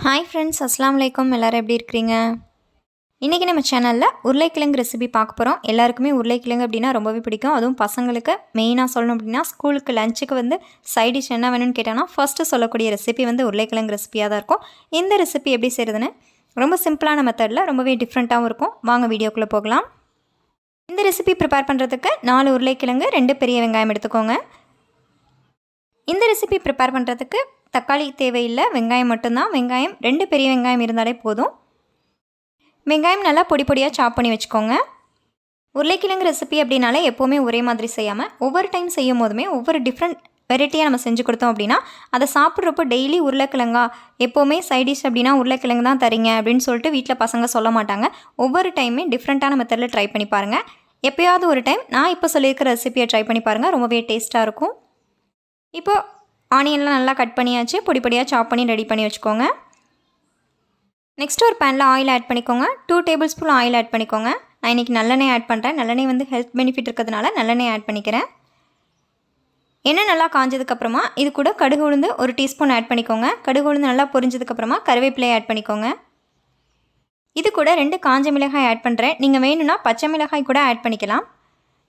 Hi friends, அஸ்ஸலாமு அலைக்கும். எல்லோரும் எப்படி இருக்கிறீங்க? இன்றைக்கி நம்ம சேனலில் உருளைக்கிழங்கு ரெசிபி பார்க்க போகிறோம். எல்லாருக்குமே உருளைக்கிழங்கு அப்படின்னா ரொம்பவே பிடிக்கும். அதுவும் பசங்களுக்கு மெயினாக சொல்லணும் அப்படின்னா ஸ்கூலுக்கு லஞ்சுக்கு வந்து சைட் டிஷ் என்ன வேணும்னு கேட்டாங்கன்னா ஃபஸ்ட்டு சொல்லக்கூடிய ரெசிபி வந்து உருளைக்கிழங்கு ரெசிபியாக தான் இருக்கும். இந்த ரெசிபி எப்படி செய்கிறதுன்னு ரொம்ப சிம்பிளான மெத்தடில் ரொம்பவே டிஃப்ரெண்ட்டாகவும் இருக்கும். வாங்க வீடியோக்குள்ளே போகலாம். இந்த ரெசிபி ப்ரிப்பேர் பண்ணுறதுக்கு 4 உருளைக்கிழங்கு 2 பெரிய வெங்காயம் எடுத்துக்கோங்க. இந்த ரெசிபி ப்ரிப்பேர் பண்ணுறதுக்கு தக்காளி தேவையில்லை, வெங்காயம் மட்டும்தான். வெங்காயம் 2 பெரிய வெங்காயம் இருந்தாலே போதும். வெங்காயம் நல்லா பொடி பொடியாக சாப் பண்ணி வச்சுக்கோங்க. உருளைக்கிழங்கு ரெசிபி அப்படின்னாலே எப்போவுமே ஒரே மாதிரி செய்யாமல் ஒவ்வொரு டைம் செய்யும் போதுமே ஒவ்வொரு டிஃப்ரெண்ட் வெரைட்டியாக நம்ம செஞ்சு கொடுத்தோம் அப்படின்னா அதை சாப்பிட்றப்போ டெய்லி உருளைக்கிழங்கா எப்போவுமே சைடிஷ் அப்படின்னா உருளைக்கிழங்கு தான் தரீங்க அப்படின்னு சொல்லிட்டு வீட்டில் பசங்க சொல்ல மாட்டாங்க. ஒவ்வொரு டைமே டிஃப்ரெண்ட்டான மெத்தடில் ட்ரை பண்ணி பாருங்கள். எப்போயாவது ஒரு டைம் நான் இப்போ சொல்லியிருக்கிற ரெசிபியை ட்ரை பண்ணி பாருங்கள், ரொம்பவே டேஸ்ட்டாக இருக்கும். இப்போது ஆனியன்லாம் நல்லா கட் பண்ணியாச்சு, பொடி பொடியாக சாப் பண்ணி ரெடி பண்ணி வச்சுக்கோங்க. நெக்ஸ்ட்டு ஒரு பேனில் ஆயில் ஆட் பண்ணிக்கோங்க. 2 டேபிள் ஸ்பூன் ஆயில் ஆட் பண்ணிக்கோங்க. நான் இன்றைக்கி நல்லெண்ணெய் ஆட் பண்ணுறேன். நல்லெண்ணெய் வந்து ஹெல்த் பெனிஃபிட் இருக்கிறதுனால நல்லெண்ணெய் ஆட் பண்ணிக்கிறேன். எண்ணெய் நல்லா காஞ்சதுக்கப்புறமா இது கூட கடுகு உளுந்து 1 டீஸ்பூன் ஆட் பண்ணிக்கோங்க. கடுகு உளுந்து நல்லா பொரிஞ்சதுக்கப்புறமா கருவேப்பிலை ஆட் பண்ணிக்கோங்க. இது கூட 2 காஞ்ச மிளகாய் ஆட் பண்ணுறேன். நீங்கள் வேணும்னா பச்சை மிளகாய் கூட ஆட் பண்ணிக்கலாம்.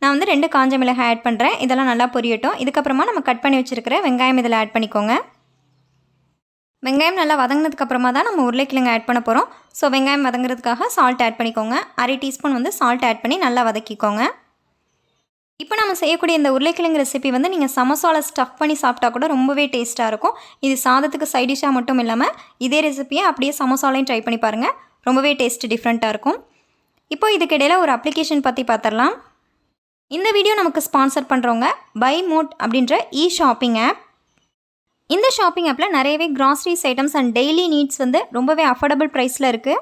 நான் வந்து 2 காஞ்ச மிளகாய் ஆட் பண்ணுறேன். இதெல்லாம் நல்லா பொரியட்டும். இதுக்கப்புறமா நம்ம கட் பண்ணி வச்சுருக்கிற வெங்காயம் இதில் ஆட் பண்ணிக்கோங்க. வெங்காயம் நல்லா வதங்கினதுக்கப்புறமா தான் நம்ம உருளைக்கிழங்கு ஆட் பண்ண போகிறோம். ஸோ வெங்காயம் வதங்குறதுக்காக சால்ட் ஆட் பண்ணிக்கோங்க. 1/2 டீஸ்பூன் வந்து சால்ட் ஆட் பண்ணி நல்லா வதக்கிக்கோங்க. இப்போ நம்ம செய்யக்கூடிய இந்த உருளைக்கிழங்கு ரெசிபி வந்து நீங்கள் சமோசாவில் ஸ்டஃப் பண்ணி சாப்பிட்டா கூட ரொம்பவே டேஸ்ட்டாக இருக்கும். இது சாதத்துக்கு சைடிஷாக மட்டும் இல்லாமல் இதே ரெசிபியை அப்படியே சமோசாலையும் ட்ரை பண்ணி பாருங்கள். ரொம்பவே டேஸ்ட் டிஃப்ரெண்ட்டாக இருக்கும். இப்போ இதுக்கிடையில் ஒரு அப்ளிகேஷன் பற்றி பார்த்துடலாம். இந்த வீடியோ நமக்கு ஸ்பான்சர் பண்ணுறவங்க பை மோட் அப்படின்ற ஷாப்பிங் ஆப். இந்த ஷாப்பிங் ஆப்பில் நிறையவே groceries items and daily needs வந்து ரொம்பவே அஃபோர்டபுள் ப்ரைஸில் இருக்குது.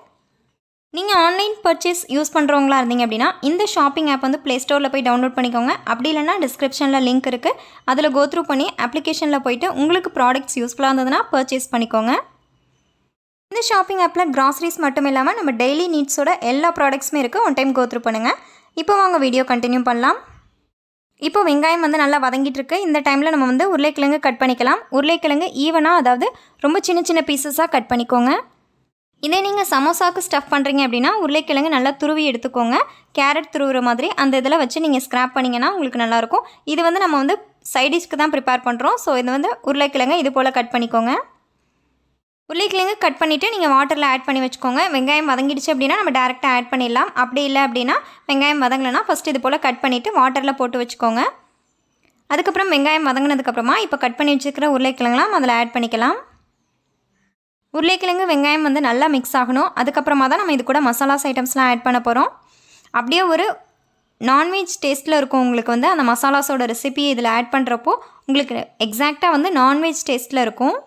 நீங்கள் ஆன்லைன் பர்ச்சேஸ் யூஸ் பண்ணுறவங்களா இருந்தீங்க அப்படின்னா இந்த ஷாப்பிங் ஆப் வந்து ப்ளே ஸ்டோரில் போய் டவுன்லோட் பண்ணிக்கோங்க. அப்படி இல்லைனா டிஸ்கிரிப்ஷனில் லிங்க் இருக்குது, அதில் கோத்ரூ பண்ணி அப்ளிகேஷனில் போய்ட்டு உங்களுக்கு ப்ராடக்ட்ஸ் யூஸ்ஃபுல்லாக இருந்ததுன்னா பர்ச்சேஸ் பண்ணிக்கோங்க. இந்த ஷாப்பிங் ஆப்பில் கிராசரிஸ் மட்டும் இல்லாமல் நம்ம டெய்லி நீட்ஸோட எல்லா ப்ராடக்ட்ஸுமே இருக்குது. ஒன் டைம் கோத்ரூ பண்ணுங்கள். இப்போ வாங்க வீடியோ கண்டினியூ பண்ணலாம். இப்போ வெங்காயம் வந்து நல்லா வதங்கிட்டு இருக்கு. இந்த டைமில் நம்ம வந்து உருளைக்கிழங்கு கட் பண்ணிக்கலாம். உருளைக்கிழங்கு ஈவனாக, அதாவது ரொம்ப சின்ன சின்ன பீசஸாக கட் பண்ணிக்கோங்க. இதே நீங்கள் சமோசாவுக்கு ஸ்டஃப் பண்ணுறீங்க அப்படின்னா உருளைக்கிழங்கு நல்லா துருவி எடுத்துக்கோங்க. கேரட் துருவுற மாதிரி அந்த இதில் வச்சு நீங்கள் ஸ்க்ராப் பண்ணிங்கன்னா உங்களுக்கு நல்லாயிருக்கும். இது வந்து நம்ம வந்து சைடிஷ்க்கு தான் ப்ரிப்பேர் பண்ணுறோம். ஸோ இது வந்து உருளைக்கிழங்கு இது போல் கட் பண்ணிக்கோங்க. உருளைக்கிழங்கு கட் பண்ணிவிட்டு நீங்கள் வாட்டரில் ஆட் பண்ணி வச்சுக்கோங்க. வெங்காயம் வதங்கிடுச்சு அப்படின்னா நம்ம டேரெக்டாக ஆட் பண்ணிடலாம். அப்படி இல்லை அப்படின்னா வெங்காயம் வதங்கலைன்னா ஃபஸ்ட்டு இது போல் கட் பண்ணிவிட்டு வாட்டரில் போட்டு வச்சுக்கோங்க. அதுக்கப்புறம் வெங்காயம் வதங்கினதுக்கப்புறமா இப்போ கட் பண்ணி வச்சுருக்கிற உருளைக்கிழங்குலாம் அதில் ஆட் பண்ணிக்கலாம். உருளைக்கிழங்கு வெங்காயம் வந்து நல்லா மிக்ஸ் ஆகணும். அதுக்கப்புறமா தான் நம்ம இது கூட மசாலாஸ் ஐட்டம்ஸ்லாம் ஆட் பண்ண போகிறோம். அப்படியே ஒரு நான்வெஜ் டேஸ்ட்டில் இருக்கும் உங்களுக்கு வந்து அந்த மசாலாஸோட ரெசிபி இதில் ஆட் பண்ணுறப்போ உங்களுக்கு எக்ஸாக்டாக வந்து நான்வெஜ் டேஸ்ட்டில் இருக்கும்.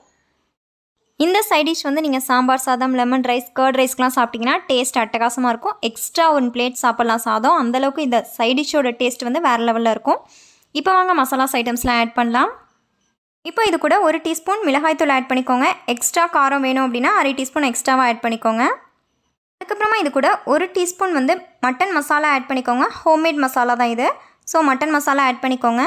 இந்த சைட் டிஷ் வந்து நீங்கள் சாம்பார் சாதம், லெமன் ரைஸ், கர்ட் ரைஸ்க்கெலாம் சாப்பிட்டிங்கன்னா டேஸ்ட் அட்டகாசமாக இருக்கும். எக்ஸ்ட்ரா 1 பிளேட் சாப்பிட்லாம் சாதம். அந்தளவுக்கு இந்த சைட் டிஷ்ஷோட டேஸ்ட் வந்து வேறு லெவலில் இருக்கும். இப்போ வாங்க மசாலாஸ் ஐட்டம்ஸ்லாம் ஆட் பண்ணலாம். இப்போ இது கூட 1 டீஸ்பூன் மிளகாய்த்தூள் ஆட் பண்ணிக்கோங்க. எக்ஸ்ட்ரா காரம் வேணும் அப்படின்னா 1/2 டீஸ்பூன் எக்ஸ்ட்ராவாக ஆட் பண்ணிக்கோங்க. அதுக்கப்புறமா இது கூட 1 டீஸ்பூன் வந்து மட்டன் மசாலா ஆட் பண்ணிக்கோங்க. ஹோம்மேட் மசாலா தான் இது. ஸோ மட்டன் மசாலா ஆட் பண்ணிக்கோங்க.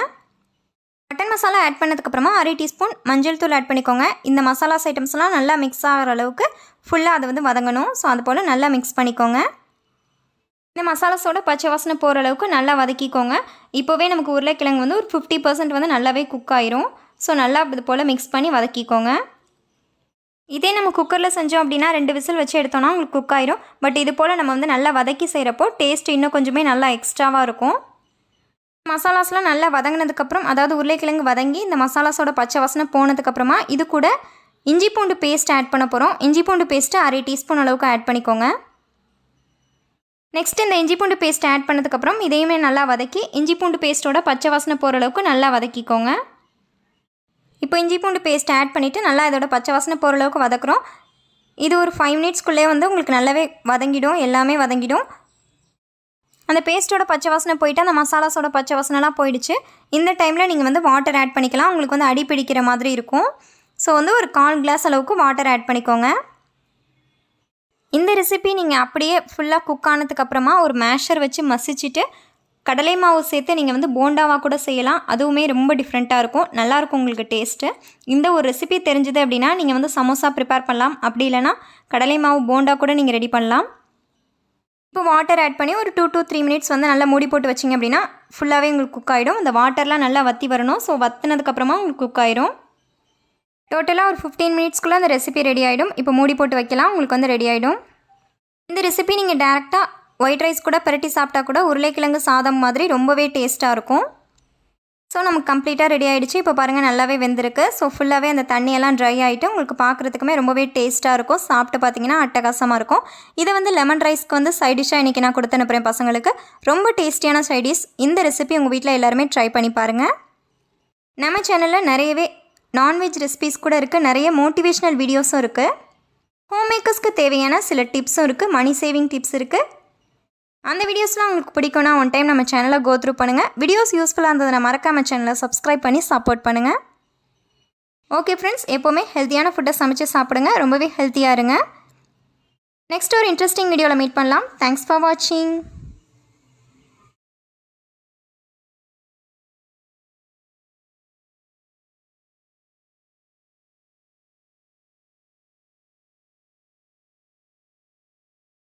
மட்டன் மசாலா ஆட் பண்ணதுக்கப்புறமா 1/2 டீஸ்பூன் மஞ்சள் தூள் ஆட் பண்ணிக்கோங்க. இந்த மசாலாஸ் ஐட்டம்ஸ்லாம் நல்லா மிக்ஸ் ஆகிற அளவுக்கு ஃபுல்லாக அது வந்து வதங்கணும். ஸோ அது போல் நல்லா மிக்ஸ் பண்ணிக்கோங்க. இந்த மசாலாஸோட பச்சை வாசனை போகிற அளவுக்கு நல்லா வதக்கிக்கோங்க. இப்போவே நமக்கு உருளைக்கிழங்கு வந்து ஒரு 50% வந்து நல்லாவே குக் ஆயிரும். ஸோ நல்லா இது போல் மிக்ஸ் பண்ணி வதக்கிக்கோங்க. இதே நம்ம குக்கரில் செஞ்சோம் அப்படின்னா 2 விசில் வச்சு எடுத்தோன்னா உங்களுக்கு குக் ஆயிரும். பட் இது போல் நம்ம வந்து நல்லா வதக்கி செய்கிறப்போ டேஸ்ட் இன்னும் கொஞ்சமே நல்லா எக்ஸ்ட்ராவாக இருக்கும். மசாலாஸ்லாம் நல்லா வதங்கினதுக்கப்புறம், அதாவது உருளைக்கிழங்கு வதங்கி இந்த மசாலாஸோட பச்சை வாசனை போனதுக்கப்புறமா இது கூட இஞ்சி பூண்டு பேஸ்ட் ஆட் பண்ண போகிறோம். இஞ்சி பூண்டு பேஸ்ட்டு 1/2 டீஸ்பூன் அளவுக்கு ஆட் பண்ணிக்கோங்க. நெக்ஸ்ட் இந்த இஞ்சி பூண்டு பேஸ்ட் ஆட் பண்ணதுக்கப்புறம் இதையுமே நல்லா வதக்கி இஞ்சி பூண்டு பேஸ்ட்டோட பச்சை வாசனை போகிற அளவுக்கு நல்லா வதக்கிக்கோங்க. இப்போ இஞ்சி பூண்டு பேஸ்ட் ஆட் பண்ணிவிட்டு நல்லா இதோட பச்சை வாசனை போகிற அளவுக்கு வதக்குறோம். இது ஒரு 5 மினிட்ஸ்க்குள்ளே வந்து உங்களுக்கு நல்லாவே வதங்கிடும், எல்லாமே வதங்கிடும். அந்த பேஸ்ட்டோட பச்சை வாசனை போயிட்டு அந்த மசாலாஸோட பச்சை வாசனைலாம் போயிடுச்சு. இந்த டைமில் நீங்கள் வந்து வாட்டர் ஆட் பண்ணிக்கலாம். உங்களுக்கு வந்து அடி பிடிக்கிற மாதிரி இருக்கும். ஸோ வந்து ஒரு 1/4 கிளாஸ் அளவுக்கு வாட்டர் ஆட் பண்ணிக்கோங்க. இந்த ரெசிபி நீங்கள் அப்படியே ஃபுல்லாக குக் ஆனதுக்கப்புறமா ஒரு மேஷர் வச்சு மசிச்சுட்டு கடலை மாவு சேர்த்து நீங்கள் வந்து போண்டாவாக கூட செய்யலாம். அதுவுமே ரொம்ப டிஃப்ரெண்ட்டாக இருக்கும், நல்லாயிருக்கும் உங்களுக்கு டேஸ்ட்டு. இந்த ஒரு ரெசிபி தெரிஞ்சுது அப்படின்னா நீங்கள் வந்து சமோசா ப்ரிப்பேர் பண்ணலாம். அப்படி இல்லைனா கடலை மாவு போண்டா கூட நீங்கள் ரெடி பண்ணலாம். இப்போ வாட்டர் ஆட் பண்ணி ஒரு 2 to 3 மினிட்ஸ் வந்து நல்லா மூடி போட்டு வச்சிங்க அப்படின்னா ஃபுல்லாகவே உங்களுக்கு குக் ஆகிடும். இந்த வாட்டர்லாம் நல்லா வற்றி வரணும். ஸோ வற்றினதுக்கப்புறமா உங்களுக்கு குக் ஆயிரும். டோட்டலாக ஒரு 15 மினிட்ஸ்க்குள்ளே அந்த ரெசிபி ரெடி ஆகிடும். இப்போ மூடி போட்டு வைக்கலாம், உங்களுக்கு வந்து ரெடி ஆகிடும். இந்த ரெசிபி நீங்கள் டேரெக்டாக ஒயிட் ரைஸ் கூட பரட்டி சாப்பிட்டா கூட உருளைக்கிழங்கு சாதம் மாதிரி ரொம்பவே டேஸ்ட்டாக இருக்கும். ஸோ நமக்கு கம்ப்ளீட்டாக ரெடி ஆகிடுச்சு. இப்போ பாருங்கள் நல்லாவே வெந்திருக்கு. ஸோ ஃபுல்லாகவே அந்த தண்ணியெல்லாம் ட்ரை ஆகிட்டு உங்களுக்கு பார்க்குறதுக்குமே ரொம்பவே டேஸ்ட்டாக இருக்கும். சாப்பிட்டு பார்த்தீங்கன்னா அட்டகாசமாக இருக்கும். இதை வந்து லெமன் ரைஸ்க்கு வந்து சைட் டிஷ்ஷாக இன்றைக்கி நான் கொடுத்து அனுப்புகிறேன் பசங்களுக்கு. ரொம்ப டேஸ்டியான சைட் டிஷ். இந்த ரெசிபி உங்கள் வீட்டில் எல்லாருமே ட்ரை பண்ணி பாருங்கள். நம்ம சேனலில் நிறையவே நான்வெஜ் ரெசிபிஸ் கூட இருக்குது, நிறைய மோட்டிவேஷ்னல் வீடியோஸும் இருக்குது. ஹோம் மேக்கர்ஸ்க்கு தேவையான சில டிப்ஸும் இருக்குது, மணி சேவிங் டிப்ஸ் இருக்குது. அந்த வீடியோஸ்லாம் உங்களுக்கு பிடிக்கும்னா ஒன் டைம் நம்ம சேனலை கோ த்ரூ பண்ணுங்கள். வீடியோஸ் யூஸ்ஃபுல்லாக இருந்ததுன்னா மறக்காம சேனலை சப்ஸ்கிரைப் பண்ணி சப்போர்ட் பண்ணுங்கள். ஓகே ஃப்ரெண்ட்ஸ், எப்போவுமே ஹெல்த்தியான ஃபுட்டை சமைச்சு சாப்பிடுங்க, ரொம்பவே ஹெல்த்தியாக இருங்க. நெக்ஸ்ட் ஒரு இன்ட்ரெஸ்டிங் வீடியோவில் மீட் பண்ணலாம். தேங்க்ஸ் ஃபார் வாட்சிங்.